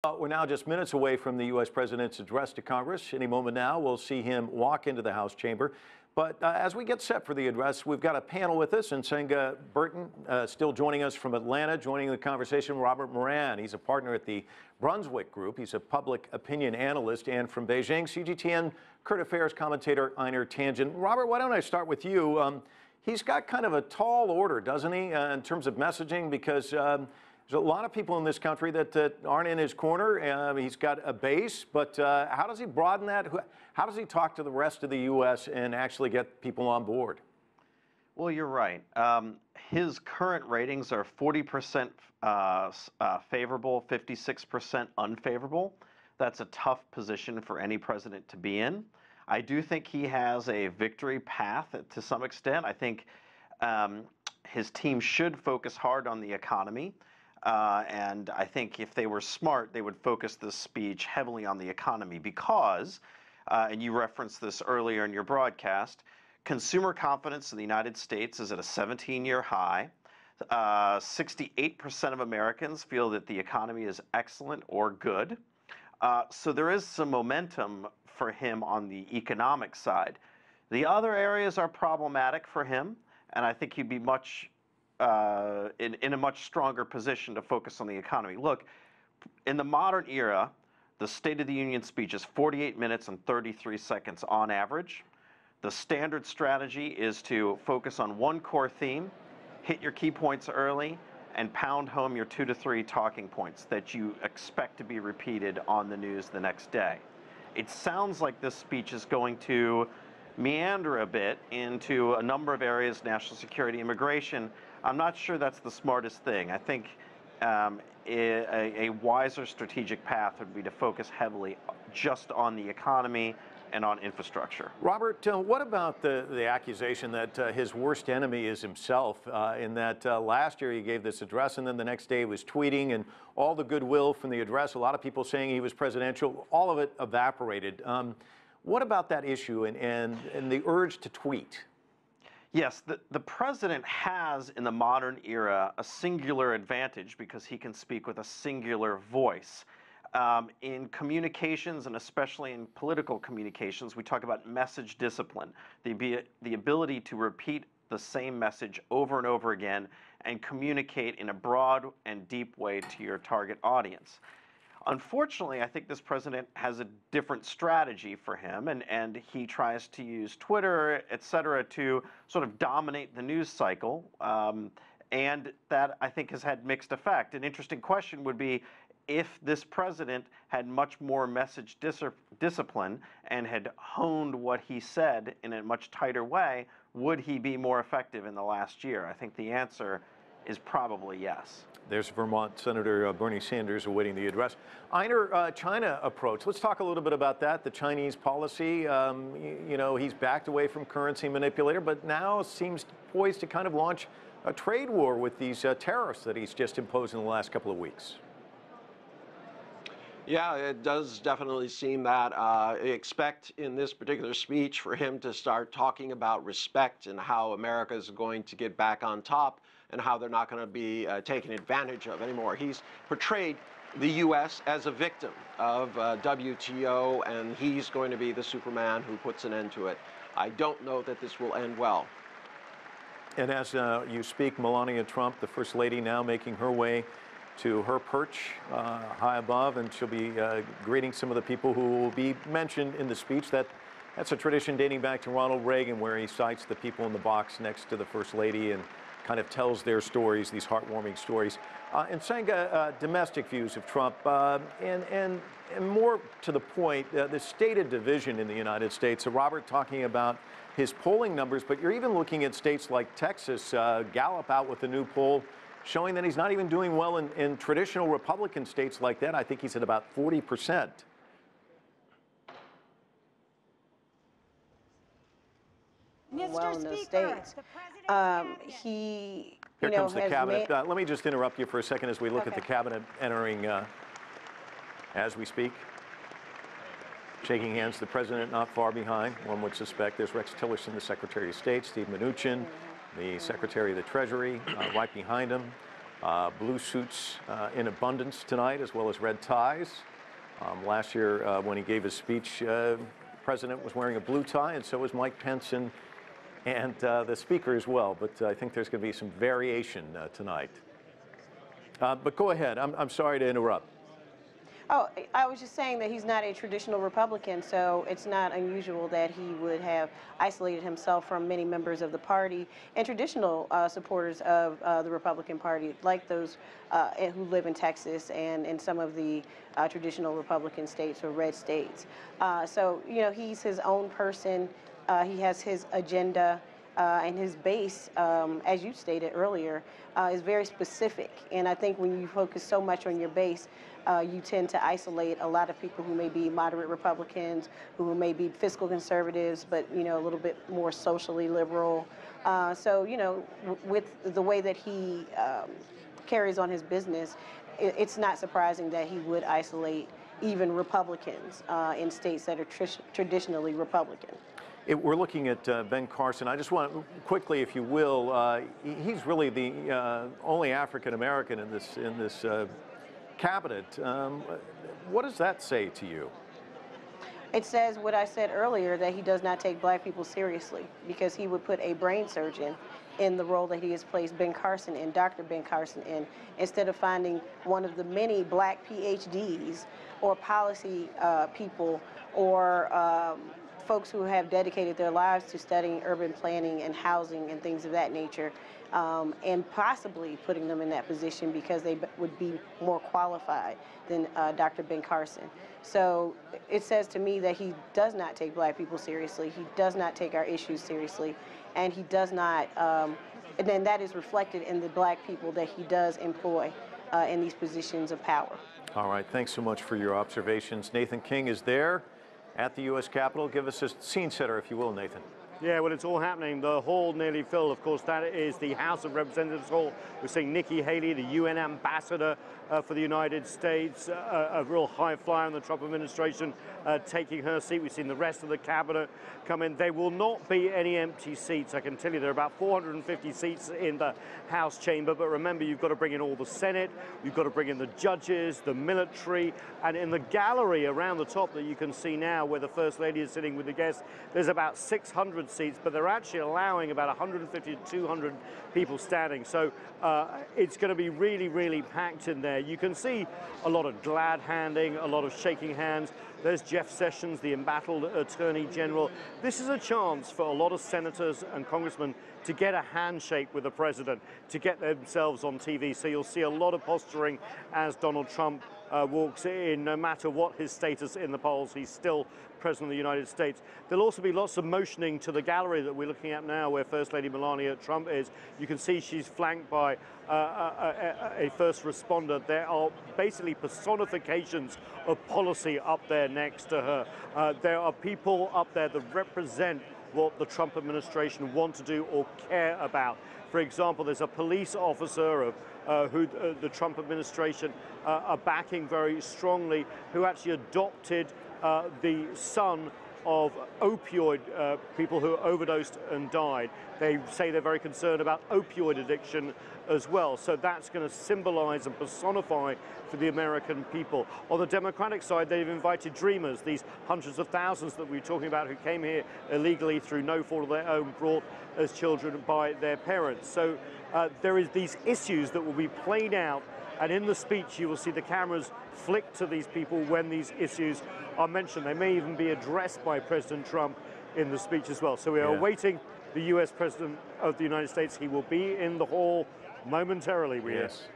We're now just minutes away from the U.S. President's address to Congress. Any moment now, we'll see him walk into the House chamber. But as we get set for the address, we've got a panel with us. Nsenga Burton still joining us from Atlanta, joining the conversation, Robert Moran. He's a partner at the Brunswick Group. He's a public opinion analyst. And from Beijing, CGTN current affairs commentator Einar Tangen. Robert, why don't I start with you? He's got kind of a tall order, doesn't he, in terms of messaging, because there's a lot of people in this country that aren't in his corner. He's got a base, but how does he broaden that? How does he talk to the rest of the U.S. and actually get people on board? Well, you're right. His current ratings are 40% favorable, 56% unfavorable. That's a tough position for any president to be in. I do think he has a victory path to some extent. I think his team should focus hard on the economy. And I think if they were smart, they would focus this speech heavily on the economy because, and you referenced this earlier in your broadcast, consumer confidence in the United States is at a 17-year high. 68% of Americans feel that the economy is excellent or good. So there is some momentum for him on the economic side. The other areas are problematic for him, and I think he'd be much in a much stronger position to focus on the economy. Look, in the modern era, the State of the Union speech is 48 minutes and 33 seconds on average. The standard strategy is to focus on one core theme, hit your key points early, and pound home your 2 to 3 talking points that you expect to be repeated on the news the next day. It sounds like this speech is going to meander a bit into a number of areas, national security, immigration. I'm not sure that's the smartest thing. I think a wiser strategic path would be to focus heavily just on the economy and on infrastructure. Robert, what about the accusation that his worst enemy is himself, in that last year he gave this address and then the next day he was tweeting, and all the goodwill from the address, a lot of people saying he was presidential, all of it evaporated. What about that issue and the urge to tweet? Yes, the president has, in the modern era, a singular advantage because he can speak with a singular voice. In communications, and especially in political communications, we talk about message discipline, the ability to repeat the same message over and over again and communicate in a broad and deep way to your target audience. Unfortunately, I think this president has a different strategy for him, and he tries to use Twitter, et cetera, to sort of dominate the news cycle, and that, I think, has had mixed effect. An interesting question would be, if this president had much more message discipline and had honed what he said in a much tighter way, would he be more effective in the last year? I think the answer is probably yes. There's Vermont Senator Bernie Sanders awaiting the address. Einar, China approach. Let's talk a little bit about that, the Chinese policy. You know, he's backed away from currency manipulator, but now seems poised to kind of launch a trade war with these tariffs that he's just imposed in the last couple of weeks. Yeah, it does definitely seem that. Expect in this particular speech for him to start talking about respect and how America is going to get back on top and how they're not going to be taken advantage of anymore. He's portrayed the U.S. as a victim of WTO, and he's going to be the Superman who puts an end to it. I don't know that this will end well. And as you speak, Melania Trump, the First Lady, now making her way to her perch high above, and she'll be greeting some of the people who will be mentioned in the speech. That's a tradition dating back to Ronald Reagan, where he cites the people in the box next to the First Lady and kind of tells their stories, these heartwarming stories. Nsenga, domestic views of Trump, and more to the point, the stated division in the United States. So Robert talking about his polling numbers, but you're even looking at states like Texas, Gallup out with a new poll showing that he's not even doing well in traditional Republican states like that. I think he's at about 40%. Well, in those states, he, Here comes the cabinet. Let me just interrupt you for a second as we look at the cabinet entering as we speak. Shaking hands, the president not far behind. One would suspect there's Rex Tillerson, the Secretary of State, Steve Mnuchin, the Secretary of the Treasury, right behind him. Blue suits in abundance tonight, as well as red ties. Last year, when he gave his speech, the president was wearing a blue tie, and so was Mike Pence and the speaker as well. But I think there's going to be some variation tonight. But go ahead. I'm sorry to interrupt. Oh, I was just saying that he's not a traditional Republican, so it's not unusual that he would have isolated himself from many members of the party and traditional supporters of the Republican Party, like those who live in Texas and in some of the traditional Republican states or red states. So, you know, he's his own person. He has his agenda. And his base, as you stated earlier, is very specific. And I think when you focus so much on your base, you tend to isolate a lot of people who may be moderate Republicans, who may be fiscal conservatives, but, you know, a little bit more socially liberal. So, you know, with the way that he carries on his business, it's not surprising that he would isolate even Republicans in states that are traditionally Republican. We're looking at Ben Carson. I just want quickly, if you will, he's really the only African American in this cabinet. What does that say to you? It says what I said earlier, that he does not take black people seriously, because he would put a brain surgeon in the role that he has placed Ben Carson in, Dr. Ben Carson in, instead of finding one of the many black PhDs or policy people or folks who have dedicated their lives to studying urban planning and housing and things of that nature, and possibly putting them in that position because they would be more qualified than Dr. Ben Carson. So it says to me that he does not take black people seriously, he does not take our issues seriously, and he does not, and then that is reflected in the black people that he does employ in these positions of power. All right, thanks so much for your observations. Nathan King is there at the U.S. Capitol. Give us a scene setter, if you will, Nathan. Yeah, well, it's all happening. The hall nearly filled. Of course, that is the House of Representatives Hall. We're seeing Nikki Haley, the UN ambassador for the United States, a real high flyer in the Trump administration, taking her seat. We've seen the rest of the cabinet come in. There will not be any empty seats. I can tell you there are about 450 seats in the House chamber. But remember, you've got to bring in all the Senate. You've got to bring in the judges, the military. And in the gallery around the top that you can see now, where the First Lady is sitting with the guests, there's about 600 seats, but they're actually allowing about 150 to 200 people standing. So it's going to be really, really packed in there. You can see a lot of glad handing, a lot of shaking hands. There's Jeff Sessions, the embattled Attorney General. This is a chance for a lot of senators and congressmen to get a handshake with the president, to get themselves on TV. So you'll see a lot of posturing as Donald Trump walks in. No matter what his status in the polls, he's still President of the United States. There'll also be lots of motioning to the gallery that we're looking at now, where First Lady Melania Trump is. You can see she's flanked by a first responder. There are basically personifications of policy up there next to her. There are people up there that represent what the Trump administration want to do or care about. For example, there's a police officer who the Trump administration are backing very strongly, who actually adopted the son of opioid people who overdosed and died. They say they're very concerned about opioid addiction as well. So that's going to symbolize and personify for the American people. On the Democratic side, they've invited dreamers, these hundreds of thousands that we were talking about who came here illegally through no fault of their own, brought as children by their parents. So there is these issues that will be played out, and in the speech you will see the cameras flick to these people when these issues are mentioned. They may even be addressed by President Trump in the speech as well. So we are awaiting the U.S. President of the United States. He will be in the hall momentarily. Yes.